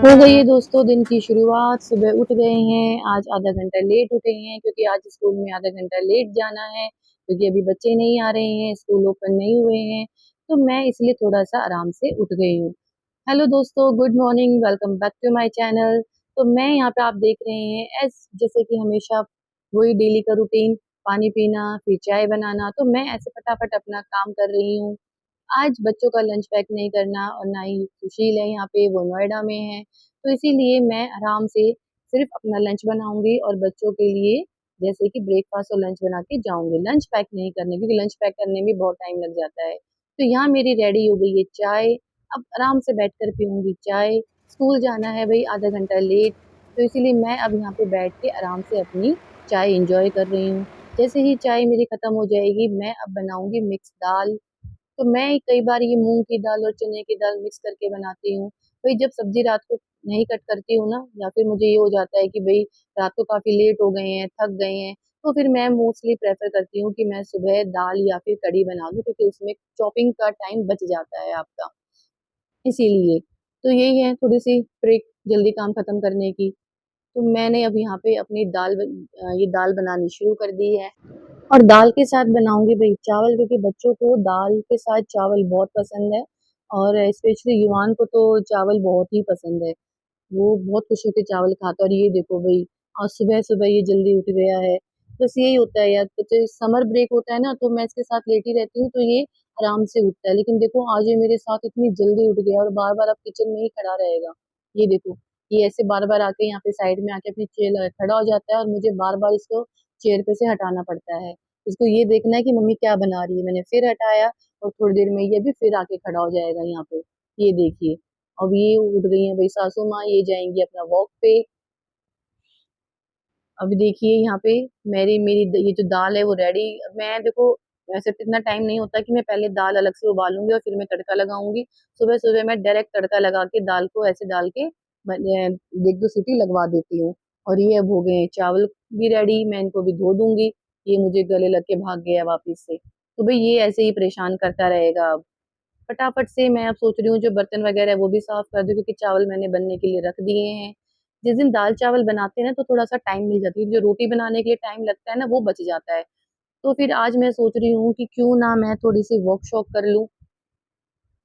हो गई है दोस्तों दिन की शुरुआत। सुबह उठ गए हैं, आज आधा घंटा लेट उठे हैं क्योंकि आज स्कूल में आधा घंटा लेट जाना है क्योंकि अभी बच्चे नहीं आ रहे हैं, स्कूल ओपन नहीं हुए हैं। तो मैं इसलिए थोड़ा-सा आराम से उठ गई हूँ। हेलो दोस्तों, good morning, welcome back to my channel. तो मैं यहाँ पे आप देख रहे हैं जैसे कि हमेशा वही डेली का रूटीन, पानी पीना, फिर चाय बनाना, तो मैं ऐसे फटाफट अपना काम कर रही हूँ। आज बच्चों का लंच पैक नहीं करना और ना ही सुशील है यहाँ पे, वो नोएडा में है। तो इसीलिए मैं आराम से सिर्फ़ अपना लंच बनाऊँगी और बच्चों के लिए जैसे कि ब्रेकफ़ास्ट और लंच बना के जाऊँगी। लंच पैक नहीं करने क्योंकि लंच पैक करने में बहुत टाइम लग जाता है। तो यहाँ मेरी रेडी हो गई है चाय, अब आराम से बैठकर पीऊँगी चाय। स्कूल जाना है भई आधा घंटा लेट, तो इसीलिए मैं अब यहाँ पे बैठ के आराम से अपनी चाय एन्जॉय कर रही हूँ। जैसे ही चाय मेरी खत्म हो जाएगी, मैं अब बनाऊँगी मिक्स दाल। तो मैं कई बार ये मूँग की दाल और चने की दाल मिक्स करके बनाती हूँ। वही जब सब्ज़ी रात को नहीं कट करती हूँ ना या फिर मुझे ये हो जाता है कि भई रात को काफ़ी लेट हो गए हैं, थक गए हैं, तो फिर मैं मोस्टली प्रेफ़र करती हूँ कि मैं सुबह दाल या फिर कढ़ी बना दूँ क्योंकि उसमें चॉपिंग का टाइम बच जाता है आपका, इसीलिए। तो यही है थोड़ी-सी ट्रिक जल्दी काम खत्म करने की। तो मैंने अब यहाँ पे अपनी ये दाल बनानी शुरू कर दी है। और दाल के साथ बनाऊँगी भई चावल क्योंकि बच्चों को दाल के साथ चावल बहुत पसंद है और स्पेशली युवान को तो चावल बहुत ही पसंद है। वो बहुत खुश होके चावल खाता है और ये देखो भई आज सुबह-सुबह ये जल्दी उठ गया है। बस यही होता है यार, तो जो समर ब्रेक होता है ना तो मैं इसके साथ लेटी रहती हूँ तो ये आराम से उठता है। लेकिन देखो आज ये मेरे साथ इतनी जल्दी उठ गया और बार-बार अब किचन में ही खड़ा रहेगा। ये देखो, ये ऐसे बार-बार आके यहाँ पे साइड में आके अपनी चेयर लगा खड़ा हो जाता है और मुझे बार-बार इसको चेयर पे से हटाना पड़ता है। इसको ये देखना है कि मम्मी क्या बना रही है, मैंने फिर हटाया और थोड़ी देर में ये भी फिर आके खड़ा हो जाएगा यहाँ पे। ये देखिए। अब ये उठ गई हैं भई सासू माँ, ये जाएँगी अपना वॉक पे। अभी देखिए यहाँ पे मेरी मेरी द ये जो दाल है वो रेडी मैं देखो वैसे तो इतना टाइम नहीं होता कि मैं पहले दाल अलग से उबालूँगी और फिर मैं तड़का लगाऊँगी। सुबह-सुबह मैं डायरेक्ट तड़का लगा के दाल को ऐसे डाल के 1-2 सीटी लगवा देती हूँ। और ये अब हो गए हैं चावल भी रेडी, मैं इनको भी धो दूँगी। ये मुझे गले लग के भाग गया वापिस से। तो भई ये ऐसे ही परेशान करता रहेगा अब। फटाफट से मैं अब सोच रही हूँ जो बर्तन वगैरह है वो भी साफ कर दूँ क्योंकि चावल मैंने बनने के लिए रख दिए हैं। जिस दिन दाल-चावल बनाते हैं ना तो थोड़ा-सा टाइम मिल जाती है, जो रोटी बनाने के लिए टाइम लगता है ना वो बच जाता है। तो फिर आज मैं सोच रही हूँ कि क्यों ना मैं थोड़ी-सी वॉक-शॉक कर लूँ,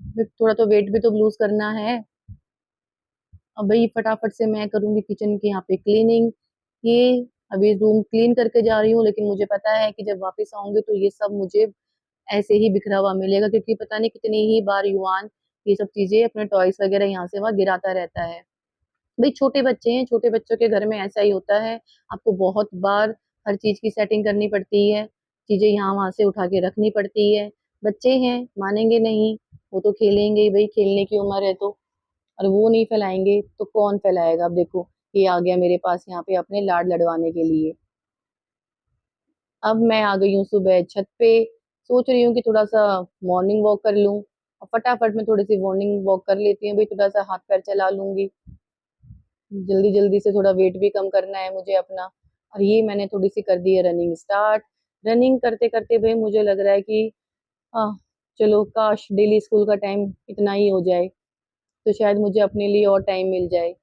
फिर थोड़ा तो वेट भी तो लूज़ करना है। अब भई फटाफट से मैं करूँगी किचन की यहाँ पे क्लीनिंग। ये अभी रूम क्लीन करके जा रही हूँ लेकिन मुझे पता है कि जब वापस आऊँगी तो ये सब मुझे ऐसे ही बिखरा हुआ मिलेगा क्योंकि पता नहीं कितनी ही बार युवान ये सब चीज़ें अपने टॉयज़ वग़ैरह यहाँ से वहाँ गिराता रहता है। भई छोटे बच्चे हैं, छोटे बच्चों के घर में ऐसा ही होता है। आपको बहुत बार हर चीज़ की सेटिंग करनी पड़ती है, चीज़ें यहाँ-वहाँ से उठा के रखनी पड़ती है। बच्चे हैं, मानेंगे नहीं, वो तो खेलेंगे ही भई, खेलने की उम्र है तो। और वो नहीं फैलाएँगे तो कौन फैलाएगा? अब देखो, ये आ गया मेरे पास यहाँ पे अपने लाड लडवाने के लिए। अब मैं आ गई हूँ सुबह छत पे, सोच रही हूँ कि थोड़ा-सा मॉर्निंग वॉक कर लूँ। और फटाफट मैं थोड़ी-सी मॉर्निंग वॉक कर लेती हूँ, भई थोड़ा-सा हाथ-पैर चला लूँगी। जल्दी-जल्दी से थोड़ा वेट भी कम करना है मुझे अपना। और ये मैंने थोड़ी-सी कर दी है रनिंग स्टार्ट। रनिंग करते-करते भई मुझे लग रहा है कि आह! चलो काश डेली स्कूल का टाइम इतना ही हो जाए, तो शायद मुझे अपने लिए और टाइम मिल जाए।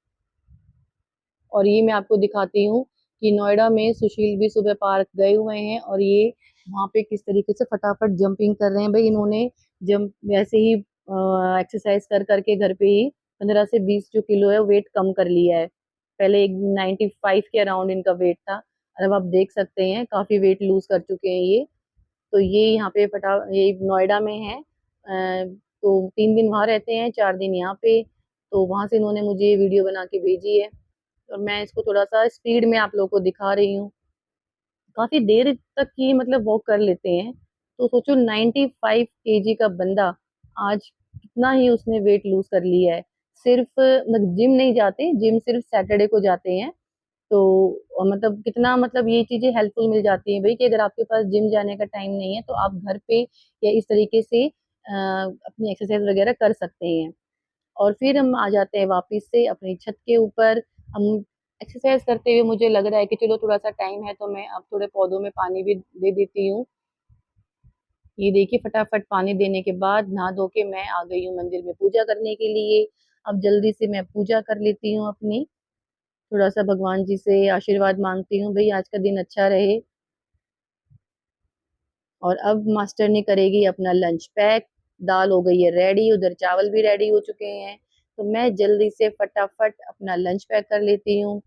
और ये मैं आपको दिखाती हूँ कि नोएडा में सुशील भी सुबह पार्क गए हुए हैं और ये वहाँ पे किस तरीके से फटाफट जंपिंग कर रहे हैं। भई इन्होंने जंप वैसे ही एक्सरसाइज़ कर के घर पे ही 15 से 20 जो किलो है वेट कम कर लिया है। पहले 95 के अराउंड इनका वेट था और अब आप देख सकते हैं काफ़ी वेट लूज़ कर चुके हैं ये। तो ये यहाँ पे ये नोएडा में है। तो 3 दिन वहाँ रहते हैं, 4 दिन यहाँ पे। तो वहाँ से इन्होंने मुझे ये वीडियो बना के भेजी है। और मैं इसको थोड़ा-सा स्पीड में आप लोगों को दिखा रही हूँ। काफ़ी देर तक ये मतलब वॉक कर लेते हैं। तो सोचो 95 केजी का बंदा आज कितना ही उसने वेट लूज़ कर लिया है। सिर्फ़ मतलब जिम नहीं जाते, जिम सिर्फ़ सैटरडे को जाते हैं। तो मतलब कितना मतलब ये चीज़ें हेल्पफुल मिल जाती हैं भई कि अगर आपके पास जिम जाने का टाइम नहीं है, तो आप घर पे या इस तरीके से अपनी एक्सरसाइज़ वग़ैरह कर सकते हैं। और फिर हम आ जाते हैं वापस से अपनी छत के ऊपर। हम एक्सरसाइज़ करते हुए मुझे लग रहा है कि चलो थोड़ा-सा टाइम है, तो मैं अब थोड़े पौधों में पानी भी दे देती हूँ। ये देखिए फटाफट पानी देने के बाद नहा धो के मैं आ गई हूँ मंदिर में पूजा करने के लिए। अब जल्दी से मैं पूजा कर लेती हूँ अपनी, थोड़ा सा भगवान जी से आशीर्वाद मांगती हूँ भाई आज का दिन अच्छा रहे। और अब मास्टर ने करेगी अपना लंच पैक। दाल हो गई है रेडी, उधर चावल भी रेडी हो चुके हैं। तो मैं जल्दी से फटाफट अपना लंच पैक कर लेती हूँ।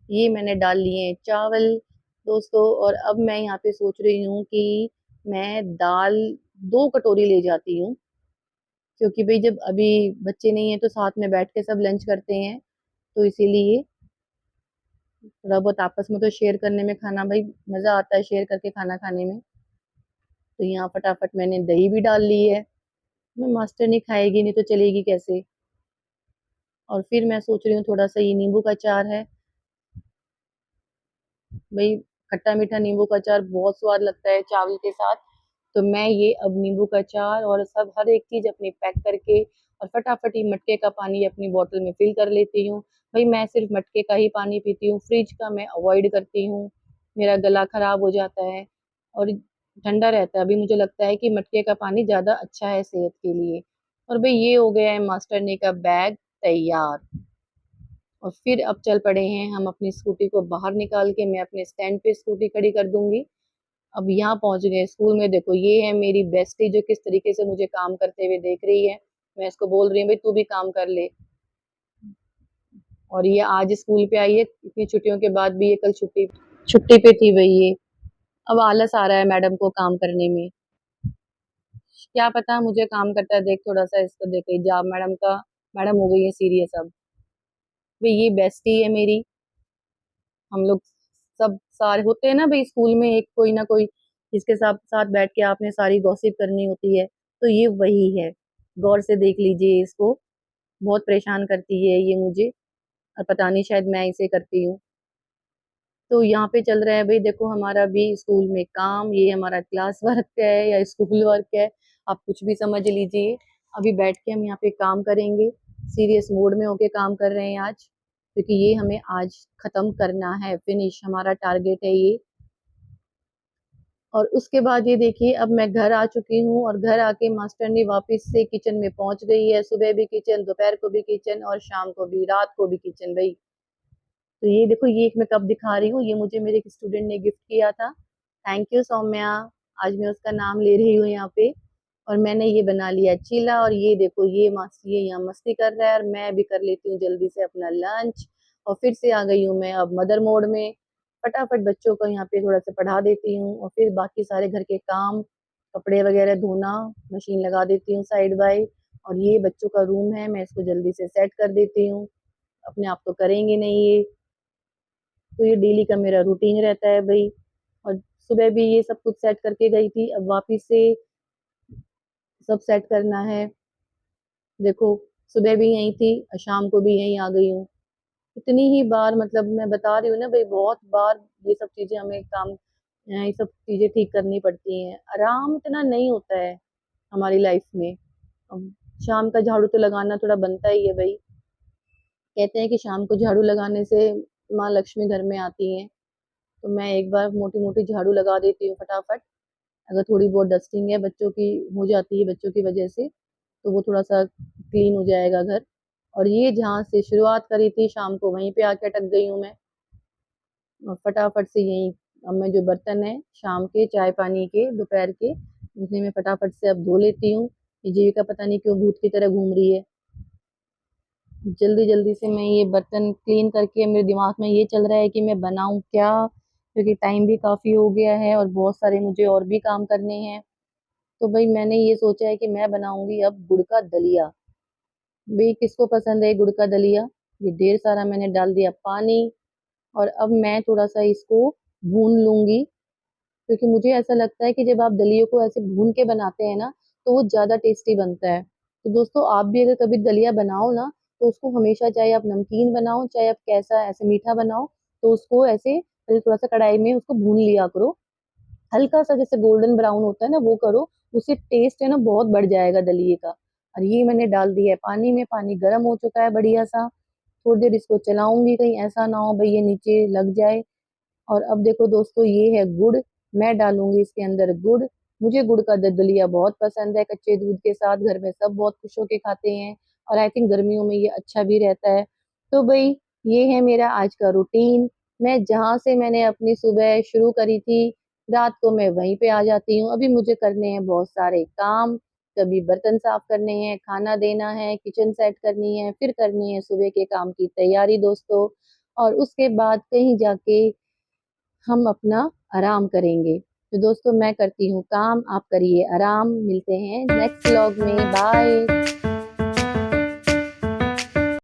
ये मैंने डाल लिए हैं चावल दोस्तों। और अब मैं यहाँ पे सोच रही हूँ कि मैं दाल 2 कटोरी ले जाती हूँ, क्योंकि भाई जब अभी बच्चे नहीं है तो साथ में बैठ के सब लंच करते हैं, तो इसीलिए थोड़ा बहुत आपस में तो शेयर करने में खाना भाई मजा आता है, शेयर करके खाना खाने में। तो यहाँ फटाफट मैंने दही भी डाल ली है। मैं मास्टर नहीं खाएगी नहीं तो चलेगी कैसे। और फिर मैं सोच रही हूँ थोड़ा सा ये नींबू का अचार है भाई, खट्टा मीठा नींबू का अचार बहुत स्वाद लगता है चावल के साथ। तो मैं ये अब नींबू का अचार और सब हर एक चीज अपनी पैक करके और फटाफट ही मटके का पानी अपनी बोतल में फिल कर लेती हूँ। भाई मैं सिर्फ मटके का ही पानी पीती हूँ, फ्रिज का मैं अवॉइड करती हूँ, मेरा गला खराब हो जाता है और ठंडा रहता है। अभी मुझे लगता है कि मटके का पानी ज्यादा अच्छा है सेहत के लिए। और भाई ये हो गया है मास्टर ने का बैग तैयार। और फिर अब चल पड़े हैं हम अपनी स्कूटी को बाहर निकाल के, मैं अपने स्टैंड पे स्कूटी खड़ी कर दूंगी। अब यहाँ पहुंच गए स्कूल में। देखो ये है मेरी बेस्टी जो किस तरीके से मुझे काम करते हुए देख रही है। मैं इसको बोल रही हूँ भाई तू भी काम कर ले। और ये आज स्कूल पे आई है इतनी छुट्टियों के बाद भी, ये कल छुट्टी छुट्टी पे थी भाई ये। अब आलस आ रहा है मैडम को काम करने में। क्या पता मुझे काम करता है देख, थोड़ा सा इसको देख के जा मैडम का, मैडम हो गई है सीरियस अब। भाई ये बेस्टी है मेरी। हम लोग सब सारे होते हैं ना भाई स्कूल में, एक कोई ना कोई जिसके साथ साथ बैठ के आपने सारी गॉसिप करनी होती है, तो ये वही है। गौर से देख लीजिए इसको, बहुत परेशान करती है ये मुझे। और पता नहीं शायद मैं इसे करती हूँ। तो यहाँ पे चल रहा है भाई देखो हमारा भी स्कूल में काम, ये हमारा क्लास वर्क है या स्कूल वर्क है, आप कुछ भी समझ लीजिए। अभी बैठ के हम यहाँ पे काम करेंगे, सीरियस मूड में होके काम कर रहे हैं आज, क्योंकि ये हमें आज खत्म करना है, फिनिश हमारा टारगेट है ये। और उसके बाद ये देखिए अब मैं घर आ चुकी हूँ और घर आके मास्टर ने वापस से किचन में पहुंच गई है। सुबह भी किचन, दोपहर को भी किचन और शाम को भी, रात को भी किचन भाई। तो ये देखो ये एक मैं कप दिखा रही हूँ, ये मुझे मेरे एक स्टूडेंट ने गिफ्ट किया था। Thank you Saumya. आज मैं उसका नाम ले रही हूँ यहाँ पे। और मैंने ये बना लिया चीला। और ये देखो ये ये यहाँ मस्ती कर रहा है और मैं भी कर लेती हूँ जल्दी से अपना लंच। और फिर से आ गई हूँ मैं अब मदर मोड में। फटाफट बच्चों को यहाँ पे थोड़ा सा पढ़ा देती हूँ और फिर बाकी सारे घर के काम, कपड़े वगैरह धोना, मशीन लगा देती हूँ साइड बाय। और ये बच्चों का रूम है, मैं इसको जल्दी से सेट कर देती हूँ। अपने आप तो करेंगे नहीं ये, तो ये डेली का मेरा रूटीन रहता है भाई। और सुबह भी ये सब कुछ सेट करके गई थी, अब वापिस से सब सेट करना है। देखो सुबह भी यही थी और शाम को भी यही आ गई हूँ। इतनी ही बार, मतलब मैं बता रही हूँ ना भाई, बहुत बार ये सब चीजें हमें काम, ये सब चीजें ठीक करनी पड़ती हैं। आराम इतना नहीं होता है हमारी लाइफ में। अब शाम का झाड़ू तो लगाना थोड़ा बनता ही है भाई। कहते हैं कि शाम को झाड़ू लगाने से माँ लक्ष्मी घर में आती हैं। तो मैं एक बार मोटी मोटी झाड़ू लगा देती हूँ फटाफट। अगर थोड़ी बहुत डस्टिंग है बच्चों की हो जाती है बच्चों की वजह से, तो वो थोड़ा सा क्लीन हो जाएगा घर। और ये जहाँ से शुरुआत करी थी शाम को वहीं पे आके अटक गई हूँ मैं। और फटाफट से यही अब मैं जो बर्तन है शाम के चाय पानी के दोपहर के, उसे मैं फटाफट से अब धो लेती हूँ। ये जीविका पता नहीं क्यों भूत की तरह घूम रही है। जल्दी जल्दी से मैं ये बर्तन क्लीन करके, मेरे दिमाग में ये चल रहा है कि मैं बनाऊं क्या, क्योंकि टाइम भी काफी हो गया है और बहुत सारे मुझे और भी काम करने हैं। तो भाई मैंने ये सोचा है कि मैं बनाऊंगी अब गुड़ का दलिया। भाई किसको पसंद है गुड़ का दलिया। ये ढेर सारा मैंने डाल दिया पानी। और अब मैं थोड़ा सा इसको भून लूंगी, क्योंकि मुझे ऐसा लगता है कि जब आप दलिया को ऐसे भून के बनाते हैं ना, तो वो ज्यादा टेस्टी बनता है। तो दोस्तों आप भी अगर कभी दलिया बनाओ ना, तो उसको हमेशा, चाहे आप नमकीन बनाओ चाहे आप कैसा ऐसे मीठा बनाओ, तो उसको ऐसे पहले थोड़ा सा कढ़ाई में उसको भून लिया करो। हल्का सा जैसे गोल्डन ब्राउन होता है ना वो करो, उससे टेस्ट है ना बहुत बढ़ जाएगा दलिये का। और ये मैंने डाल दिया है पानी में, पानी गर्म हो चुका है बढ़िया सा। थोड़ी देर इसको चलाऊंगी, कहीं ऐसा ना हो भाई ये नीचे लग जाए। और अब देखो दोस्तों ये है गुड़, मैं डालूंगी इसके अंदर गुड़। मुझे गुड़ का दलिया बहुत पसंद है, कच्चे दूध के साथ घर में सब बहुत खुश होके खाते हैं। और आई थिंक गर्मियों में ये अच्छा भी रहता है। तो भई ये है मेरा आज का रूटीन। मैं जहाँ से मैंने अपनी सुबह शुरू करी थी, रात को मैं वहीं पे आ जाती हूँ। अभी मुझे करने हैं बहुत सारे काम, कभी बर्तन साफ करने हैं, खाना देना है, किचन सेट करनी है, फिर करनी है सुबह के काम की तैयारी दोस्तों, और उसके बाद कहीं जाके हम अपना आराम करेंगे। तो दोस्तों मैं करती हूँ काम, आप करिए आराम। मिलते हैं नेक्स्ट व्लॉग में, बाय।